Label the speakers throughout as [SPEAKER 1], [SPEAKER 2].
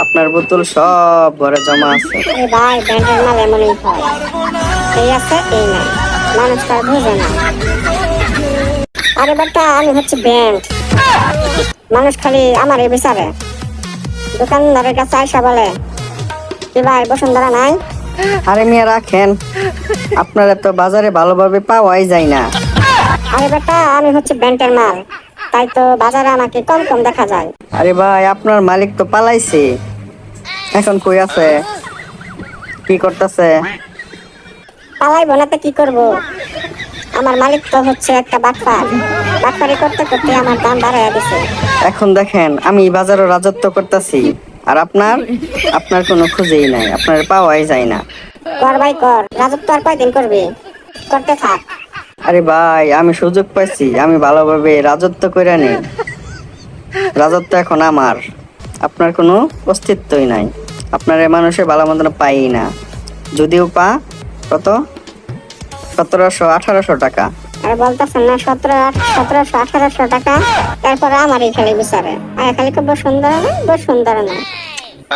[SPEAKER 1] আপনার বোতল সব ঘরে জমা আছে।
[SPEAKER 2] আরে ভাই, ব্যান্ডের মাল এমনই হয়। এই আছে এই নাই, মানুষ তার বুঝে না। আরে বেটা, আমি হচ্ছে ব্যান্ড। মানুষ খালি আমার এই বিচারে। দোকানদারের কাছে আইসা বলে, কি ভাই বসুন্ধরা নাই?
[SPEAKER 1] আরে মিয়া রাখেন, আপনারা তো বাজারে ভালোভাবে পাওয়াই যায় না।
[SPEAKER 2] আরে বেটা, আমি হচ্ছে ব্যান্ডের মাল, তাই তো বাজারে আমাকে কম কম দেখা যায়।
[SPEAKER 1] আরে ভাই, আপনার মালিক তো পালাইছে, এখন কই আছে, কি করতেছে?
[SPEAKER 2] পালাইবো না তো কি করবো? আমার মালিক তো হচ্ছে একটা বাটপার। বাটপারি করতে করতে আমার দাম বাড়াইয়া দিছে।
[SPEAKER 1] এখন দেখেন আমি বাজারও রাজত্ব করতেছি, আর আপনার কোনো খুঁজেই নাই, আপনার পাওয়াই যায় না।
[SPEAKER 2] কর ভাই কর, রাজত্ব আর কয়দিন করবি? করতে থাক।
[SPEAKER 1] আরে ভাই, আমি সুযোগ পাইছি, আমি ভালোভাবে রাজত্ব করে নেই। রাজত্ব এখন আমার, আপনার কোনো অস্তিত্বই নাই। আপনার এই মানুষের ভালো মন্দ পাই না, যদিও পা কত 1700-1800 টাকা।
[SPEAKER 2] আর বলতেছেন না 1700-1800 টাকা, তারপরে আমার এই খালি বিচারে আর খালি খুব সুন্দর না, সুন্দর না।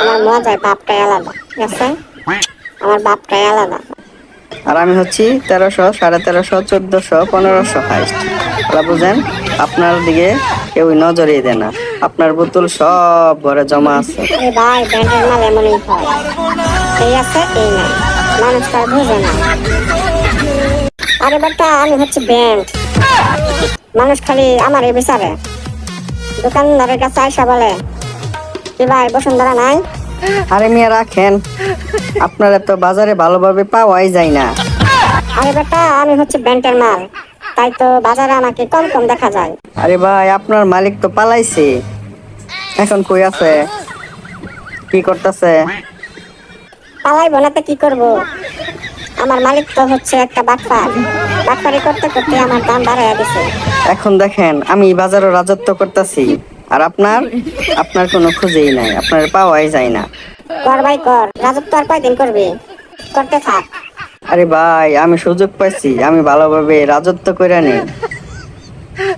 [SPEAKER 2] আমার মজায় বাপটাই আলাদা, ঠিক আছে? আমার বাপটাই আলাদা।
[SPEAKER 1] আর আমি হচ্ছি 1300, 1350, 1400, 1500 হাইস্ট। বুঝেন, আপনার দিকে কেউ নজরই দেয় না। আপনার বোতল সব ঘরে জমা আছে।
[SPEAKER 2] আরে ভাই, ব্যান্ডের মাল এমনই হয়। এই আছে এই নাই, মানুষ তার বুঝে না। আরে বেটা, আমি হচ্ছে ব্যান্ড। মানুষ খালি আমার এই বিচারে। দোকানদারের কাছে আইসা বলে, কি ভাই বসুন্ধরা নাই?
[SPEAKER 1] আরে মিয়া রাখেন, আপনারা তো বাজারে ভালোভাবে পাওয়াই যায় না।
[SPEAKER 2] আরে বেটা, আমি হচ্ছে ব্যান্ডের মাল, তাই তো বাজারে আমাকে কম কম দেখা যায়।
[SPEAKER 1] আরে ভাই, আপনার মালিক তো পালাইছে, এখন কই আছে, কি করতেছে?
[SPEAKER 2] পালাইবো না তো কি করবো? আমার মালিক তো হচ্ছে একটা বাটপার। বাটপারি করতে করতে আমার দাম বাড়াইয়া দিছে।
[SPEAKER 1] এখন দেখেন আমি বাজারও রাজত্ব করতেছি, আর আপনার কোনো খুঁজেই নাই, আপনার পাওয়াই যায় না।
[SPEAKER 2] কর ভাই কর, রাজত্ব আর কয়দিন করবি? করতে থাক।
[SPEAKER 1] আরে ভাই, আমি সুযোগ পাইছি, আমি ভালোভাবে রাজত্ব করে নেই।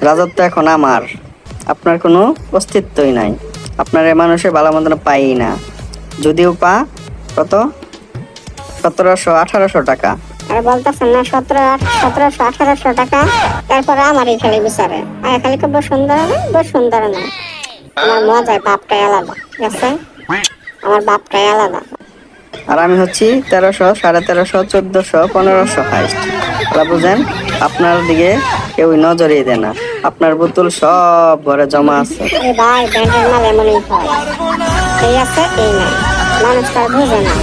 [SPEAKER 1] রাজত্ব এখন আমার, আপনার কোনো অস্তিত্বই নাই। আপনার এই মানুষের ভালো মন্দ পাই না, যদিও পা কত 1700-1800 টাকা।
[SPEAKER 2] আর বলতেছেন না 1700-1800 টাকা, তারপরে আমার এই খালি বিচারে আর খালি খুব সুন্দর না, সুন্দর না। আমার মজায় বাপটাই আলাদা, ঠিক আছে? আমার বাপটাই আলাদা।
[SPEAKER 1] আর আমি হচ্ছি 1300, 1350, 1400, 1500 হাইস্ট। বুঝেন, আপনার দিকে কেউ নজরই দেয় না। আপনার বোতল সব ঘরে জমা আছে।
[SPEAKER 2] আরে ভাই, ব্যান্ডের মাল এমনই হয়। এই আছে এই নাই, মানুষ তার বুঝে না।